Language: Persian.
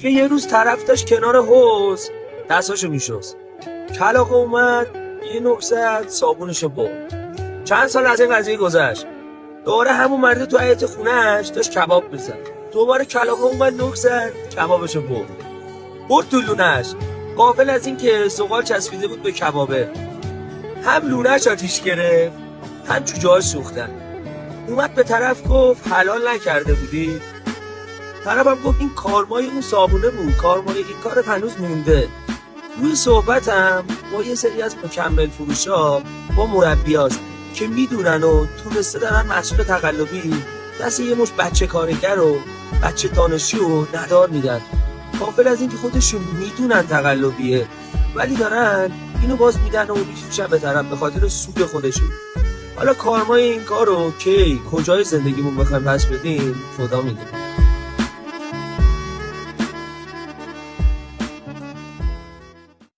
که یه روز طرف داشت کنار حوض دستاشو میشست، کلاغ اومد یه نوک زد صابونشو برد. چند سال از این قضیه گذشت، دوباره همون مرده تو حیاط خونه‌اش داشت کباب می‌زد. دوباره کلاغ اومد نوک زد کبابشو برد تو لونه‌اش، غافل از این که زغال چسبیده بود به کبابه. هم لونه‌اش آتیش گرفت هم جوجه‌هاش سوختن. اومد به طرف گفت حلال نکرده بودی؟ طرفم گفت این کارمای اون صابونه بود، کارمای این کارت هنوز مونده. روی صحبتم با یه سری از مکمل فروشا با مربیاست که میدونن و تونسته دارن محصول تقلبی دست یه مش بچه کارگر و بچه دانشجو ندار میدن، غافل از این که خودشون میدونن تقلبیه ولی دارن اینو باز میدن و میفروشن به طرف به خاطر سود خودشون. حالا کارمای این کارو کی کجای زندگیمون بخوایم پس بدیم خدا میدونه.